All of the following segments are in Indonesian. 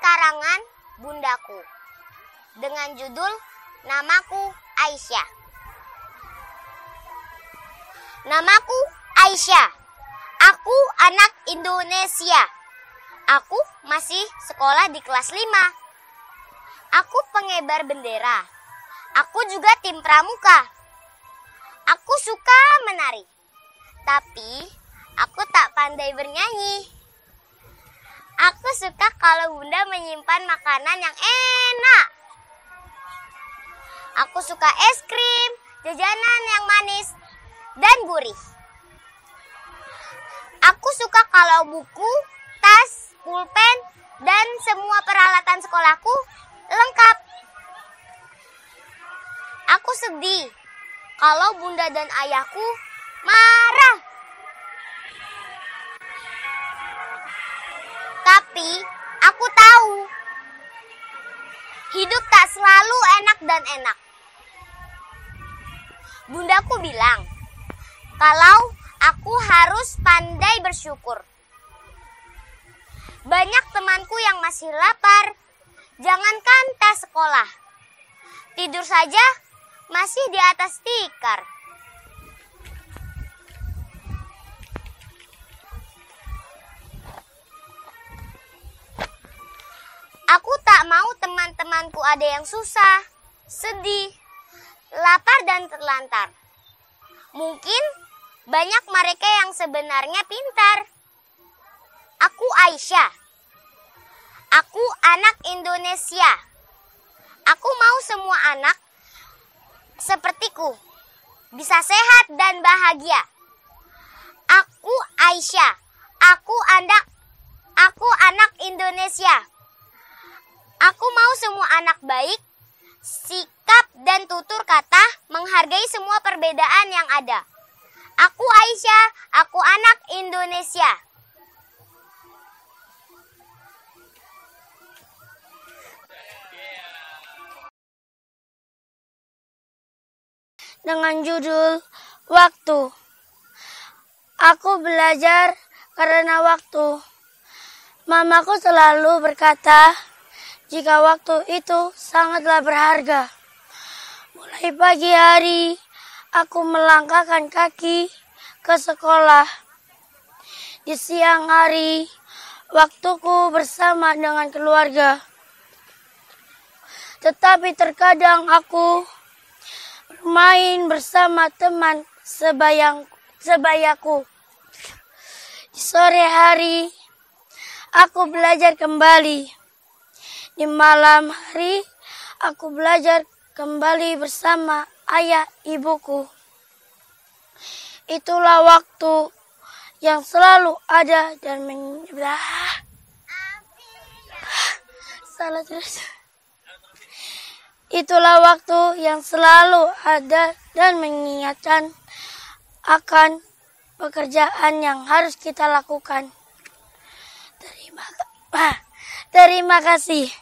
karangan bundaku dengan judul Namaku Aisyah. Namaku Aisyah. Aku anak Indonesia. Aku masih sekolah di kelas 5. Aku pengibar bendera. Aku juga tim pramuka. Aku suka menari. Tapi aku tak pandai bernyanyi. Aku suka kalau bunda menyimpan makanan yang enak. Aku suka es krim, jajanan yang manis dan gurih. Aku suka kalau buku, tas, pulpen, dan semua peralatan sekolahku lengkap. Aku sedih kalau bunda dan ayahku marah. Tapi aku tahu hidup tak selalu enak dan enak. Bundaku bilang kalau aku harus pandai bersyukur. Banyak temanku yang masih lapar, jangankan tas sekolah. Tidur saja masih di atas tikar. Aku tak mau teman-temanku ada yang susah, sedih, lapar dan terlantar. Mungkin banyak mereka yang sebenarnya pintar. Aku Aisyah. Aku anak Indonesia. Aku mau semua anak sepertiku bisa sehat dan bahagia. Aku Aisyah. Aku anak Indonesia. Aku mau semua anak baik, sikap dan tutur kata menghargai semua perbedaan yang ada. Aku Aisyah, aku anak Indonesia. Dengan judul Waktu. Aku belajar karena waktu. Mamaku selalu berkata, jika waktu itu sangatlah berharga. Mulai pagi hari, aku melangkahkan kaki ke sekolah. Di siang hari, waktuku bersama dengan keluarga. Tetapi terkadang aku bermain bersama teman sebayaku. Di sore hari, aku belajar kembali. Di malam hari, aku belajar kembali bersama ayah ibuku. Itulah waktu yang selalu ada dan Itulah waktu yang selalu ada dan mengingatkan akan pekerjaan yang harus kita lakukan. Terima kasih.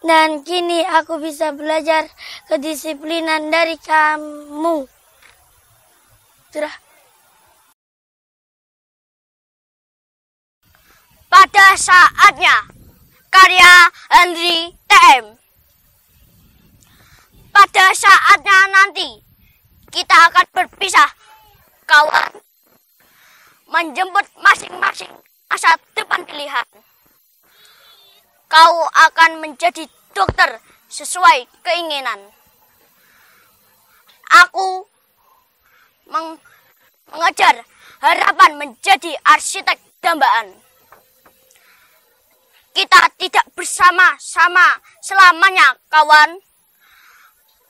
Dan kini aku bisa belajar kedisiplinan dari kamu. Sudah. Pada saatnya, karya Henry TM. Pada saatnya nanti, kita akan berpisah, kawan. Menjemput masing-masing masa depan pilihan. Kau akan menjadi dokter sesuai keinginan. Aku mengejar harapan menjadi arsitek dambaan. Kita tidak bersama-sama selamanya, kawan.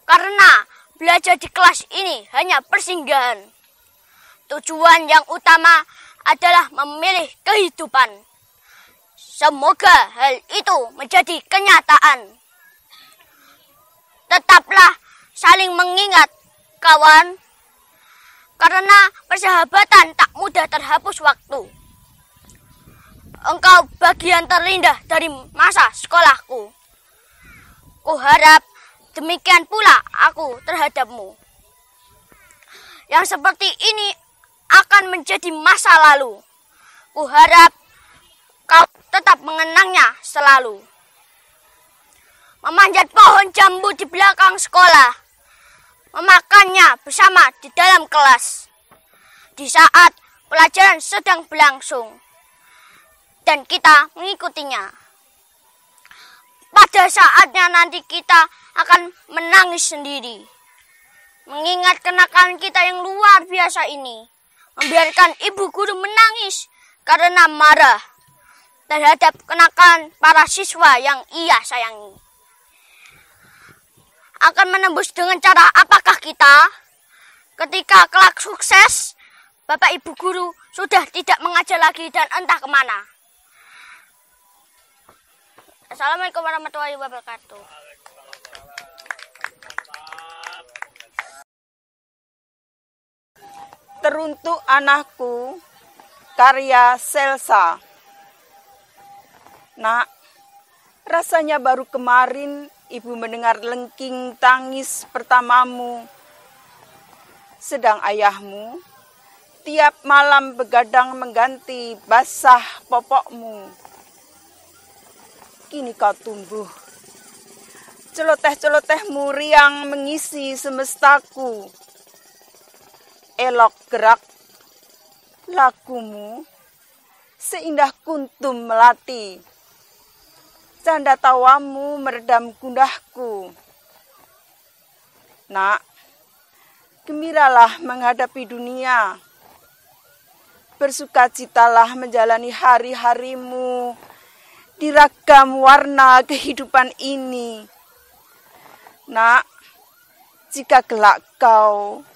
Karena belajar di kelas ini hanya persinggahan. Tujuan yang utama adalah memilih kehidupan. Semoga hal itu menjadi kenyataan. Tetaplah saling mengingat, kawan. Karena persahabatan tak mudah terhapus waktu. Engkau bagian terindah dari masa sekolahku. Kuharap demikian pula aku terhadapmu. Yang seperti ini akan menjadi masa lalu. Kuharap kau tetap mengenangnya selalu. memanjat pohon jambu di belakang sekolah, memakannya bersama di dalam kelas, di saat pelajaran sedang berlangsung, dan kita mengikutinya. Pada saatnya nanti kita akan menangis sendiri, mengingat kenakalan kita yang luar biasa ini, membiarkan ibu guru menangis karena marah terhadap kenakalan para siswa yang ia sayangi. Akan menembus dengan cara apakah kita? Ketika kelak sukses, Bapak Ibu Guru sudah tidak mengajar lagi dan entah kemana. Assalamualaikum warahmatullahi wabarakatuh. Teruntuk anakku, karya Selsa. Nak, rasanya baru kemarin ibu mendengar lengking tangis pertamamu. Sedang ayahmu tiap malam begadang mengganti basah popokmu. Kini kau tumbuh. Celoteh-celotehmu riang mengisi semestaku. Elok gerak lakumu seindah kuntum melati. Canda tawamu meredam gundahku. Nak, gembiralah menghadapi dunia. Bersukacitalah menjalani hari-harimu di ragam warna kehidupan ini. Nak, jika kelak kau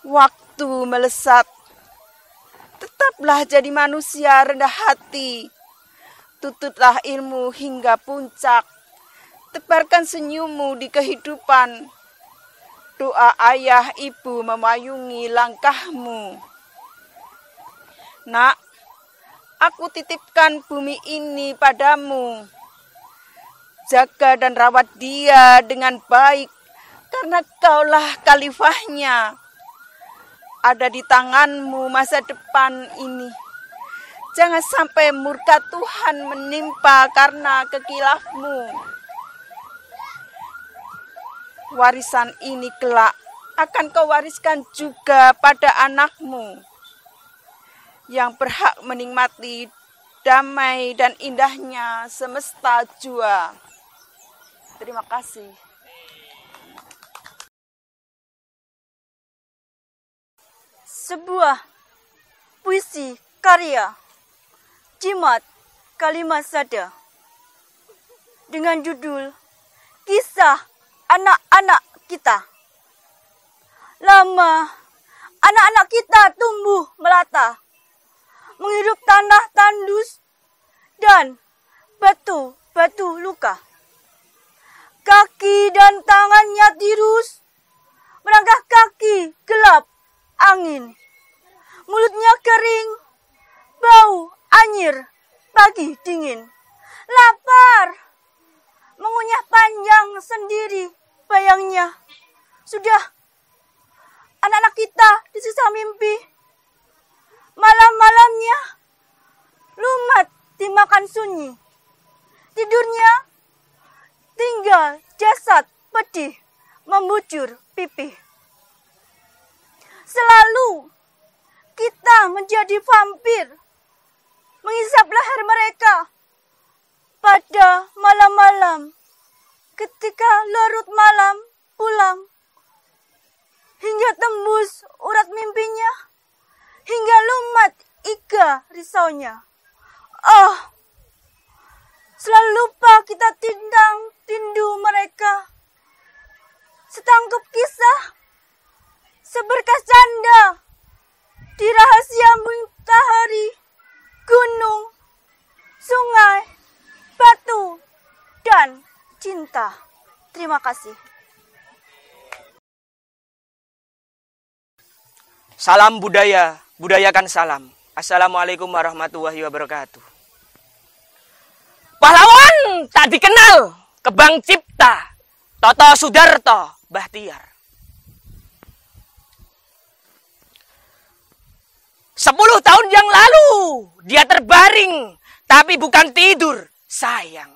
waktu melesat, tetaplah jadi manusia rendah hati. Tututlah ilmu hingga puncak. Tebarkan senyummu di kehidupan. Doa ayah ibu memayungi langkahmu. Nak, aku titipkan bumi ini padamu. Jaga dan rawat dia dengan baik, karena kaulah khalifahnya. Ada di tanganmu masa depan ini. Jangan sampai murka Tuhan menimpa karena kekilafmu. Warisan ini kelak akan kau wariskan juga pada anakmu, yang berhak menikmati damai dan indahnya semesta jua. Terima kasih. Sebuah puisi karya Jimat Kalimat Sada dengan judul Kisah Anak-anak Kita. Lama anak-anak kita tumbuh melata, menghirup tanah tandus dan batu-batu luka. Kaki dan tangannya tirus, melangkah kaki gelap angin. Mulutnya kering, bau anyir pagi dingin. Lapar, mengunyah panjang sendiri bayangnya. Sudah anak-anak kita disiksa mimpi. Malam-malamnya lumat dimakan sunyi. Tidurnya tinggal jasad pedih membujur pipi. Selalu kita menjadi vampir, menghisap leher mereka pada malam-malam ketika larut malam pulang, hingga tembus urat mimpinya, hingga lumat iga risaunya. Oh, selalu lupa kita tindu mereka. Setangkup kisah, seberkas canda di rahasia mentahari, gunung, sungai, batu, dan cinta. Terima kasih. Salam budaya, budayakan salam. Assalamualaikum warahmatullahi wabarakatuh. Pahlawan tak dikenal, kebang cipta, Toto Sudarto Bahtiar. 10 tahun yang lalu dia terbaring, tapi bukan tidur, sayang.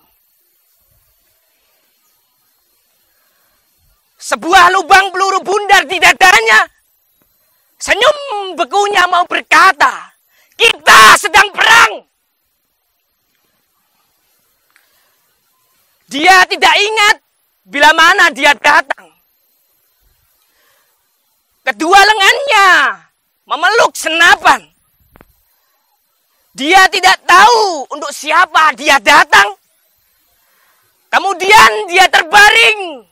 sebuah lubang peluru bundar di dadanya. Senyum bekunya mau berkata, kita sedang perang. Dia tidak ingat bila mana dia datang. Kedua lengannya memeluk senapan. Dia tidak tahu untuk siapa dia datang. Kemudian dia terbaring.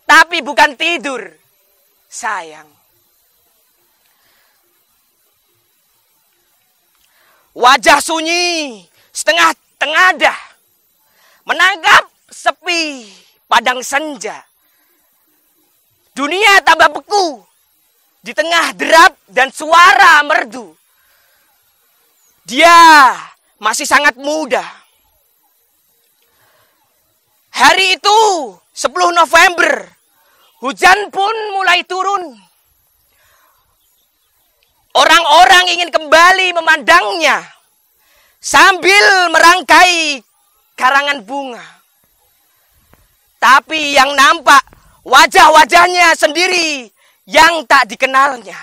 Tapi bukan tidur, sayang. Wajah sunyi, setengah tengadah, menangkap sepi padang senja. Dunia tambah beku di tengah derap dan suara merdu. Dia masih sangat muda. Hari itu 10 November, hujan pun mulai turun. Orang-orang ingin kembali memandangnya sambil merangkai karangan bunga. Tapi yang nampak wajah-wajahnya sendiri yang tak dikenalnya.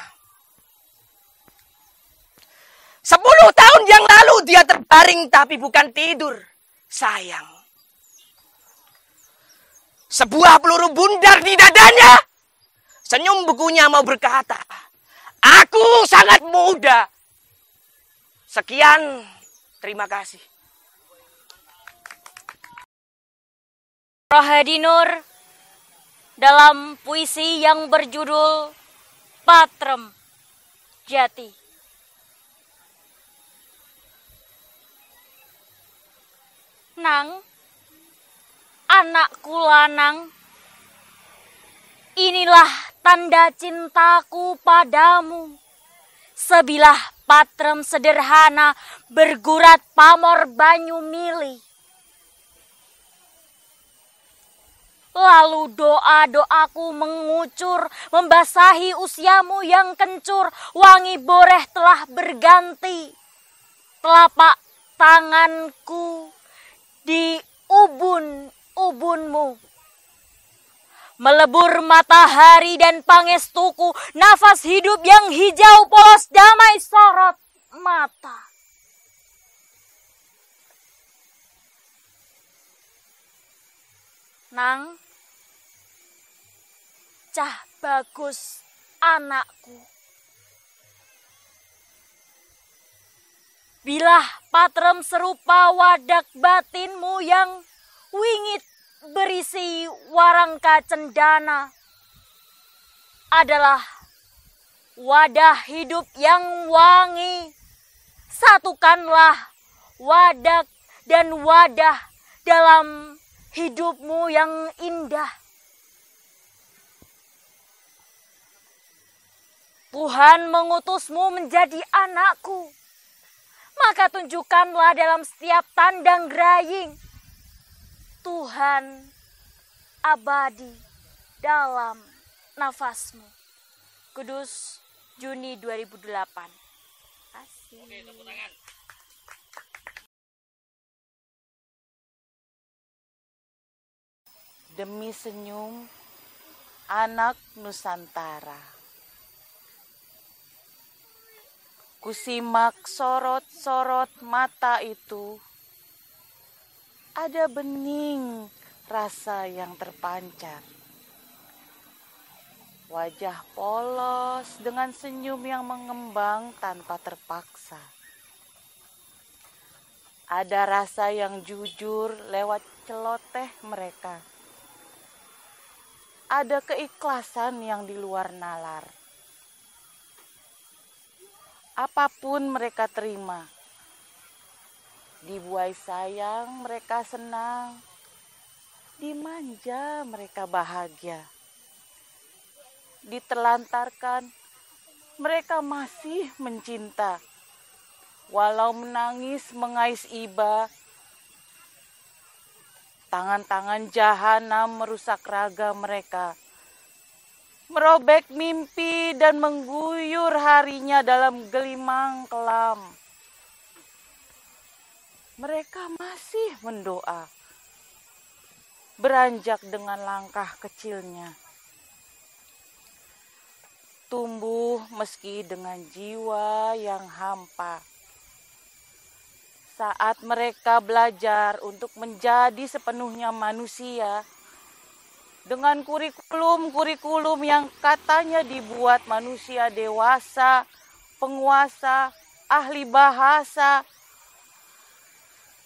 10 tahun yang lalu dia terbaring tapi bukan tidur, sayang. Sebuah peluru bundar di dadanya. Senyum bekunya mau berkata, aku sangat muda. Sekian, terima kasih. Rohadi Nur dalam puisi yang berjudul Patrem Jati. Nang, anakku lanang, inilah tanda cintaku padamu. Sebilah patrem sederhana bergurat pamor banyu mili. Lalu doa-doaku mengucur, membasahi usiamu yang kencur. Wangi boreh telah berganti. Telapak tanganku di ubun-ubunmu. Melebur matahari dan pangestuku, nafas hidup yang hijau polos damai sorot mata. Nang, cah bagus anakku. Bilah patrem serupa wadak batinmu yang wingit berisi warangka cendana adalah wadah hidup yang wangi. Satukanlah wadak dan wadah dalam hidupmu yang indah. Tuhan mengutusmu menjadi anakku. Maka tunjukkanlah dalam setiap tandang geraying Tuhan abadi dalam nafasmu. Kudus, Juni 2008. Asik. Oke, tepuk tangan. Demi senyum anak Nusantara. Kusimak sorot-sorot mata itu, ada bening rasa yang terpancar. Wajah polos dengan senyum yang mengembang tanpa terpaksa. Ada rasa yang jujur lewat celoteh mereka. Ada keikhlasan yang di luar nalar. Apapun mereka terima. Dibuai sayang mereka senang. Dimanja mereka bahagia. Ditelantarkan mereka masih mencinta. Walau menangis mengais iba. Tangan-tangan jahanam merusak raga mereka. Merobek mimpi dan mengguyur harinya dalam gelimang kelam. Mereka masih mendoa. beranjak dengan langkah kecilnya. Tumbuh meski dengan jiwa yang hampa. Saat mereka belajar untuk menjadi sepenuhnya manusia, dengan kurikulum yang katanya dibuat manusia dewasa, penguasa, ahli bahasa,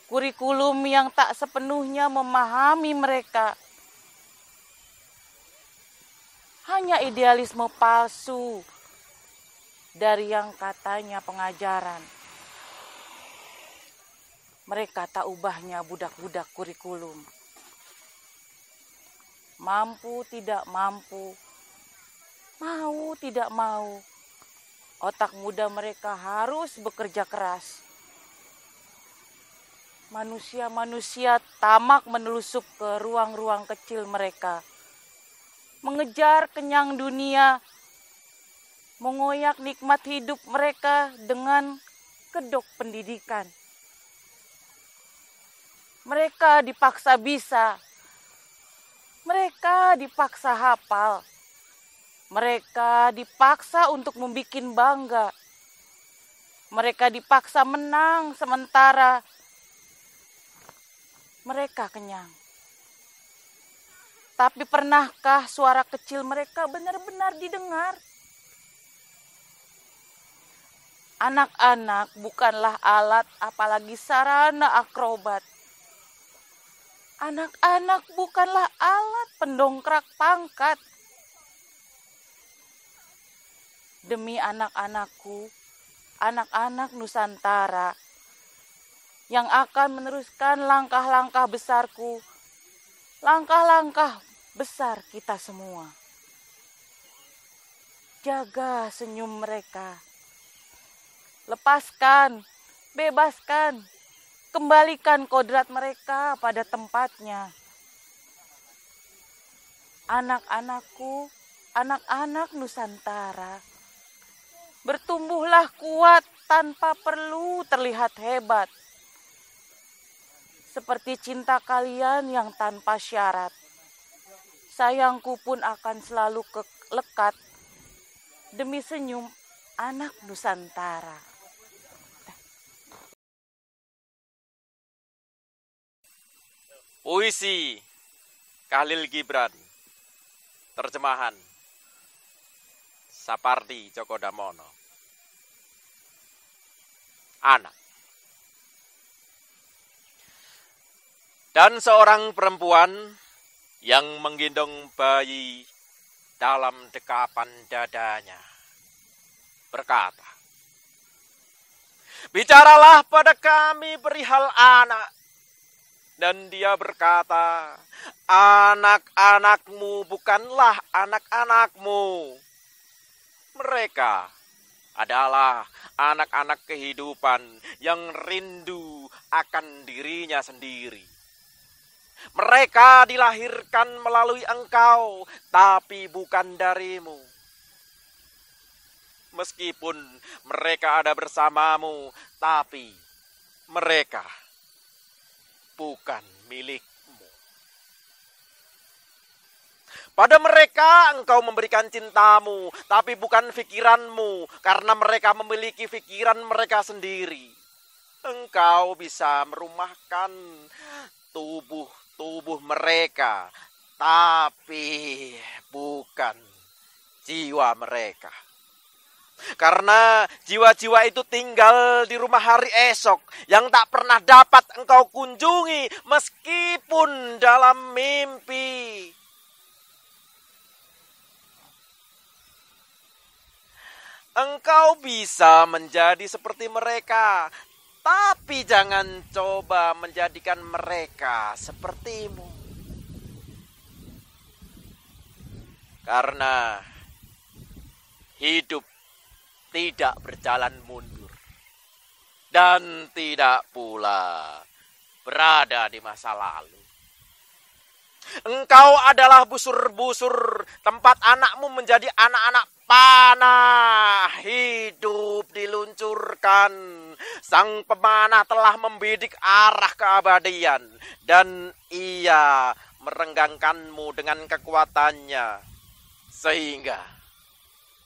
kurikulum yang tak sepenuhnya memahami mereka. Hanya idealisme palsu dari yang katanya pengajaran. Mereka tak ubahnya budak-budak kurikulum. Mampu tidak mampu, mau tidak mau, otak muda mereka harus bekerja keras. Manusia-manusia tamak menelusup ke ruang-ruang kecil mereka, mengejar kenyang dunia, mengoyak nikmat hidup mereka dengan kedok pendidikan. Mereka dipaksa bisa, mereka dipaksa hafal, mereka dipaksa untuk membuat bangga, mereka dipaksa menang sementara mereka kenyang. Tapi pernahkah suara kecil mereka benar-benar didengar? Anak-anak bukanlah alat, apalagi sarana akrobat. Anak-anak bukanlah alat pendongkrak pangkat. Demi anak-anakku, anak-anak Nusantara, yang akan meneruskan langkah-langkah besarku, langkah-langkah besar kita semua. Jaga senyum mereka. Lepaskan, bebaskan, kembalikan kodrat mereka pada tempatnya. Anak-anakku, anak-anak Nusantara, bertumbuhlah kuat tanpa perlu terlihat hebat. Seperti cinta kalian yang tanpa syarat, sayangku pun akan selalu lekat demi senyum anak Nusantara. Puisi Khalil Gibran, terjemahan Sapardi Djoko Damono. Anak. Dan seorang perempuan yang menggendong bayi dalam dekapan dadanya berkata, "Bicaralah pada kami perihal anak." Dan dia berkata, "Anak-anakmu bukanlah anak-anakmu. Mereka adalah anak-anak kehidupan yang rindu akan dirinya sendiri. Mereka dilahirkan melalui engkau, tapi bukan darimu. Meskipun mereka ada bersamamu, tapi mereka bukan milikmu. Pada mereka engkau memberikan cintamu, tapi bukan pikiranmu, karena mereka memiliki pikiran mereka sendiri. Engkau bisa merumahkan tubuh mereka, tapi bukan jiwa mereka. Karena jiwa-jiwa itu tinggal di rumah hari esok yang tak pernah dapat engkau kunjungi meskipun dalam mimpi. Engkau bisa menjadi seperti mereka, tapi jangan coba menjadikan mereka sepertimu. Karena hidup tidak berjalan mundur dan tidak pula berada di masa lalu. Engkau adalah busur-busur tempat anakmu menjadi anak-anak panah. Hidup diluncurkan. Sang pemanah telah membidik arah keabadian dan ia merenggangkanmu dengan kekuatannya, sehingga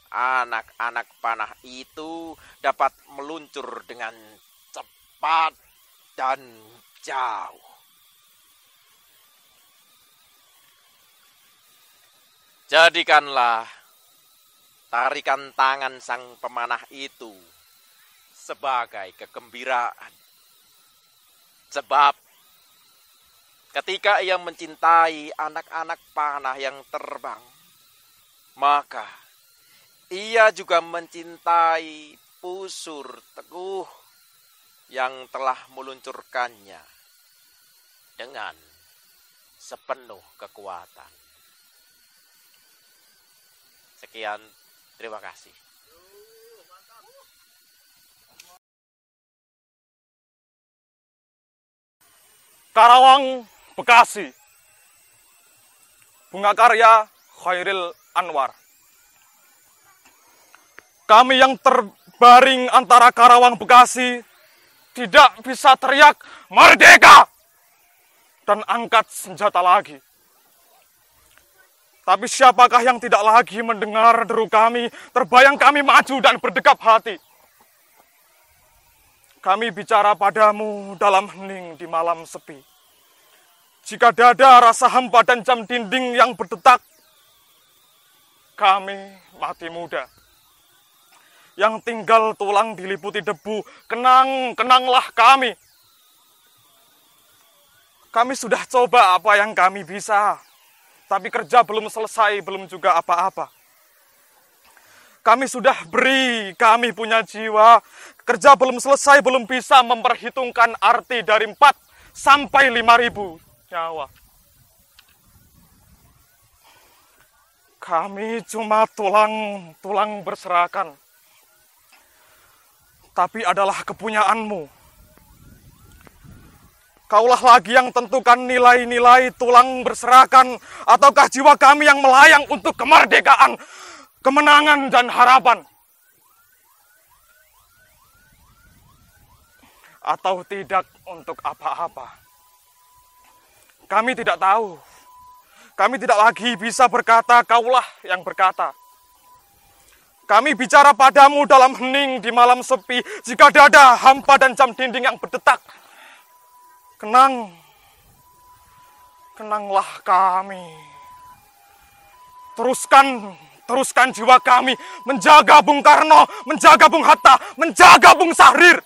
anak-anak panah itu dapat meluncur dengan cepat dan jauh. Jadikanlah tarikan tangan sang pemanah itu sebagai kegembiraan. Sebab ketika ia mencintai anak-anak panah yang terbang, maka ia juga mencintai pusur teguh yang telah meluncurkannya dengan sepenuh kekuatan. Sekian, terima kasih. Karawang, Bekasi. Bunga karya Khairil Anwar. Kami yang terbaring antara Karawang, Bekasi tidak bisa teriak merdeka dan angkat senjata lagi. Tapi siapakah yang tidak lagi mendengar deru kami, terbayang kami maju dan berdekap hati. Kami bicara padamu dalam hening di malam sepi. Jika dada rasa hampa dan jam dinding yang berdetak, kami mati muda. Yang tinggal tulang diliputi debu, kenang-kenanglah kami. Kami sudah coba apa yang kami bisa. Tapi kerja belum selesai, belum juga apa-apa. Kami sudah beri, kami punya jiwa. Kerja belum selesai, belum bisa memperhitungkan arti dari 4 sampai 5.000 nyawa. Kami cuma tulang berserakan. Tapi adalah kepunyaanmu. Kaulah lagi yang tentukan nilai-nilai tulang berserakan, ataukah jiwa kami yang melayang untuk kemerdekaan, kemenangan dan harapan. Atau tidak untuk apa-apa. Kami tidak tahu. Kami tidak lagi bisa berkata, kaulah yang berkata. Kami bicara padamu dalam hening di malam sepi, jika dada hampa dan jam dinding yang berdetak. Kenanglah kami. Teruskan jiwa kami menjaga Bung Karno, menjaga Bung Hatta, menjaga Bung Sahrir.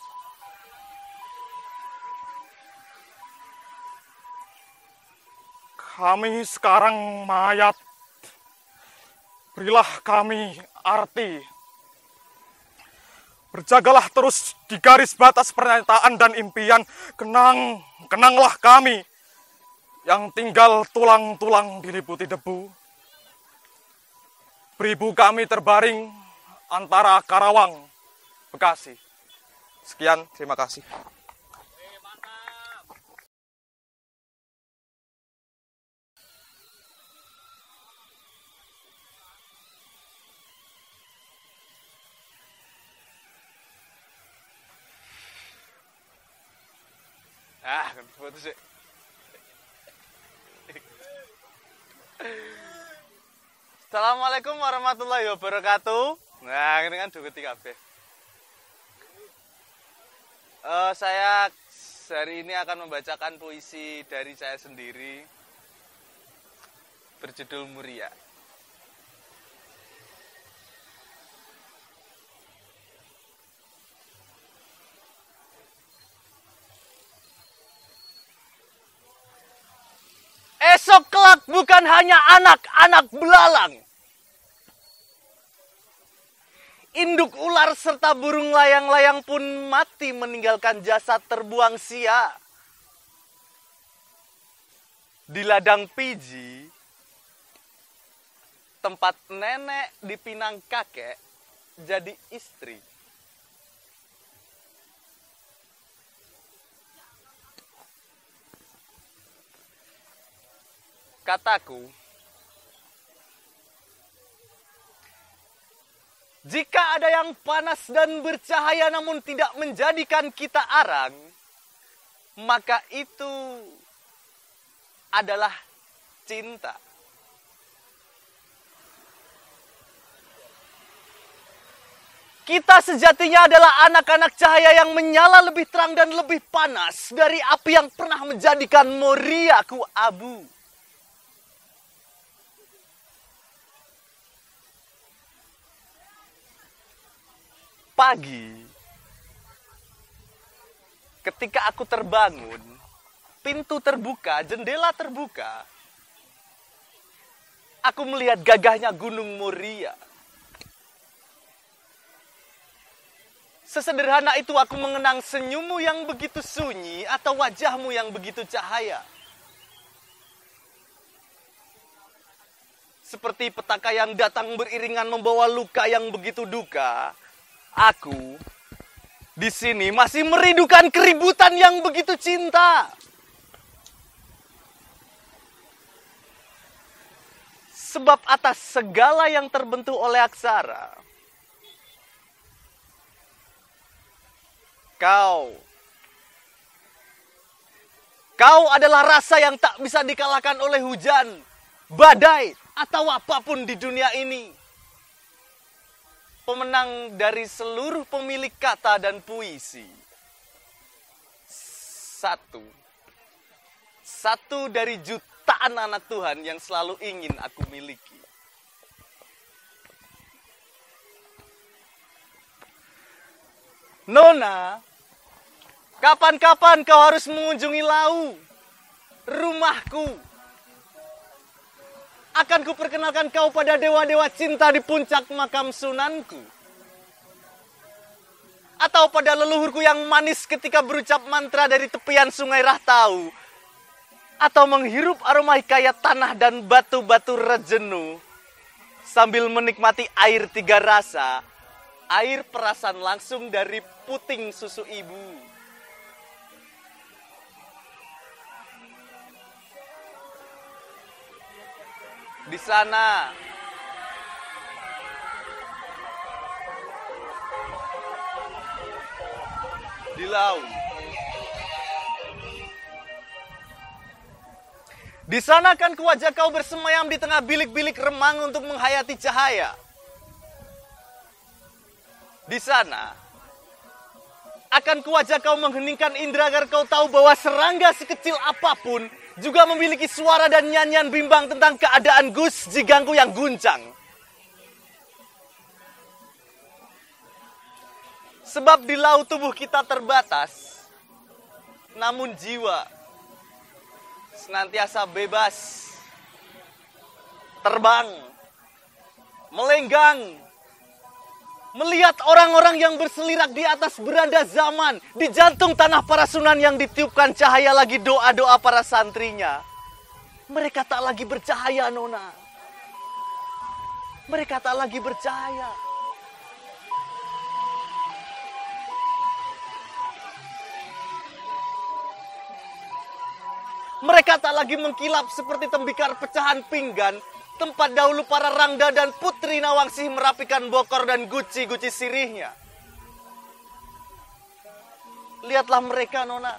Kami sekarang mayat. Berilah kami arti. Berjagalah terus di garis batas pernyataan dan impian. Kenanglah kami yang tinggal tulang-tulang diliputi debu. Beribu kami terbaring antara Karawang, Bekasi. Sekian, terima kasih. Foto sih. Assalamualaikum warahmatullahi wabarakatuh. Nah, ini kan duket kabeh. Saya hari ini akan membacakan puisi dari saya sendiri berjudul Muria. Esok kelak bukan hanya anak-anak belalang. Induk ular serta burung layang-layang pun mati meninggalkan jasad terbuang sia. Di ladang piji, tempat nenek dipinang kakek jadi istri. Kataku, jika ada yang panas dan bercahaya namun tidak menjadikan kita arang, maka itu adalah cinta. Kita sejatinya adalah anak-anak cahaya yang menyala lebih terang dan lebih panas dari api yang pernah menjadikan Moriaku abu. Pagi, ketika aku terbangun, pintu terbuka, jendela terbuka, aku melihat gagahnya Gunung Moria. Sesederhana itu aku mengenang senyummu yang begitu sunyi atau wajahmu yang begitu cahaya. Seperti petaka yang datang beriringan membawa luka yang begitu duka, aku di sini masih merindukan keributan yang begitu cinta. Sebab atas segala yang terbentuk oleh aksara, Kau adalah rasa yang tak bisa dikalahkan oleh hujan, badai, atau apapun di dunia ini. Pemenang dari seluruh pemilik kata dan puisi. Satu dari jutaan anak Tuhan yang selalu ingin aku miliki. Nona, kapan-kapan kau harus mengunjungi Lau, rumahku. Akan kuperkenalkan kau pada dewa-dewa cinta di puncak makam Sunanku. Atau pada leluhurku yang manis ketika berucap mantra dari tepian sungai Rahtau. Atau menghirup aroma hikayat tanah dan batu-batu rejenu. Sambil menikmati air tiga rasa. Air perasan langsung dari puting susu ibu. Di sana, di laut. Di sana kan wajah kau bersemayam di tengah bilik-bilik remang untuk menghayati cahaya. Di sana, akan wajah kau mengheningkan indera agar kau tahu bahwa serangga sekecil apapun juga memiliki suara dan nyanyian bimbang tentang keadaan Gus Jigangku yang guncang. Sebab di laut tubuh kita terbatas, namun jiwa senantiasa bebas, terbang, melenggang, melihat orang-orang yang berselirak di atas beranda zaman, di jantung tanah para sunan yang ditiupkan cahaya lagi doa-doa para santrinya. Mereka tak lagi bercahaya, Nona. Mereka tak lagi bercahaya. Mereka tak lagi mengkilap seperti tembikar pecahan pinggan, tempat dahulu para Rangda dan Putri Nawangsih merapikan bokor dan guci-guci sirihnya. Lihatlah mereka, Nona.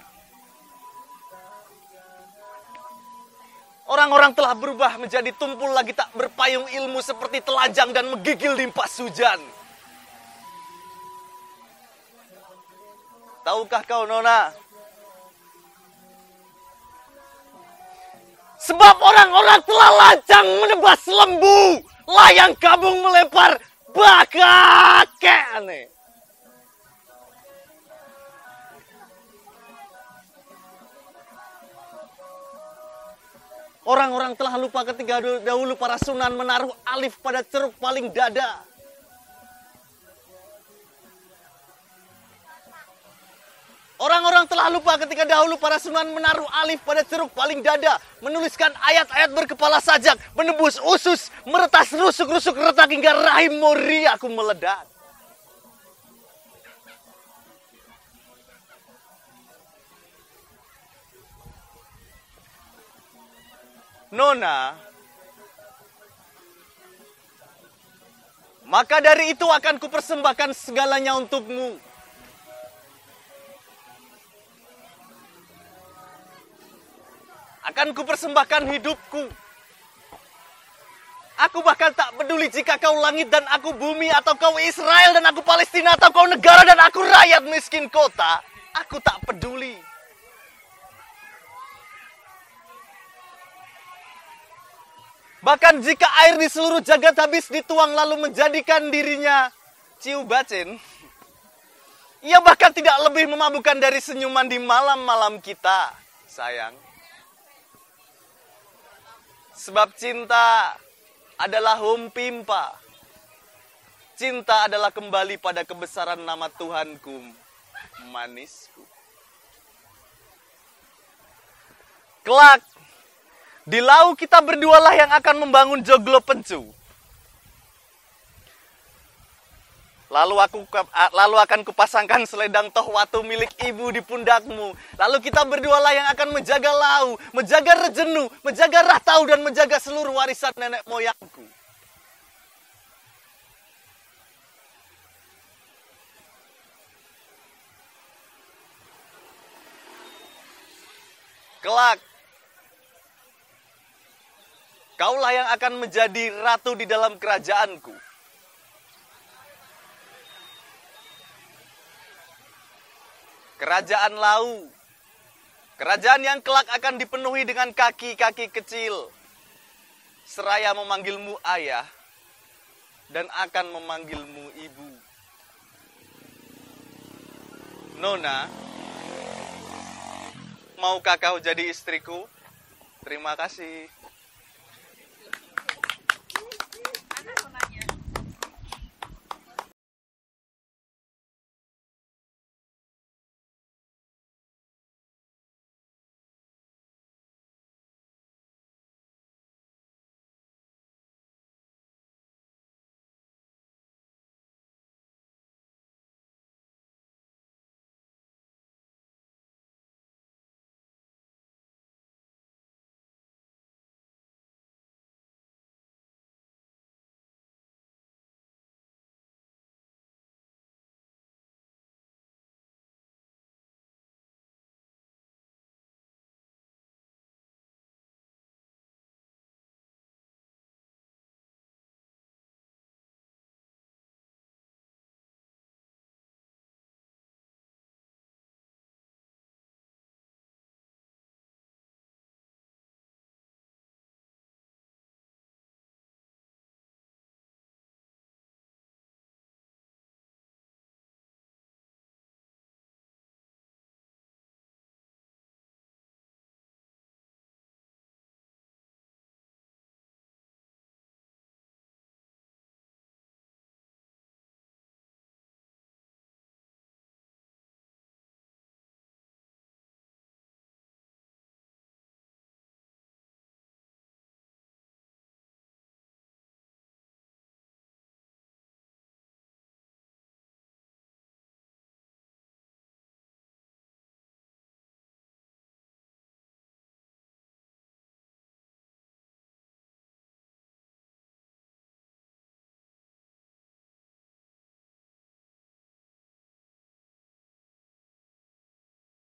Orang-orang telah berubah menjadi tumpul lagi tak berpayung ilmu seperti telanjang dan menggigil di empas hujan. Tahukah kau, Nona? Sebab orang-orang telah lancang menebas lembu, layang kabung melempar bakake. Orang-orang telah lupa ketika dahulu para sunan menaruh alif pada ceruk paling dada. Orang-orang telah lupa ketika dahulu para sunan menaruh alif pada ceruk paling dada, menuliskan ayat-ayat berkepala sajak, menembus usus, meretas rusuk-rusuk retak hingga rahim Moriaku meledak. Nona, maka dari itu akan kupersembahkan segalanya untukmu. Akan kupersembahkan hidupku, Aku bahkan tak peduli jika kau langit dan aku bumi, atau kau Israel dan aku Palestina, atau kau negara dan aku rakyat miskin kota. Aku tak peduli. Bahkan jika air di seluruh jagat habis dituang lalu menjadikan dirinya ciu bacin, ia bahkan tidak lebih memabukkan dari senyuman di malam-malam kita, sayang. Sebab cinta adalah humpimpa. Cinta adalah kembali pada kebesaran nama Tuhanku, manisku. Kelak, di lau kita berdualah yang akan membangun joglo pencu. Lalu akan kupasangkan selendang toh watu milik ibu di pundakmu. Lalu kita berdualah yang akan menjaga lau, menjaga rejenu, menjaga rahtau, dan menjaga seluruh warisan nenek moyangku. Kelak, kaulah yang akan menjadi ratu di dalam kerajaanku. Kerajaan lau. Kerajaan yang kelak akan dipenuhi dengan kaki-kaki kecil. Seraya memanggilmu ayah dan akan memanggilmu ibu. Nona, maukah kau jadi istriku? Terima kasih.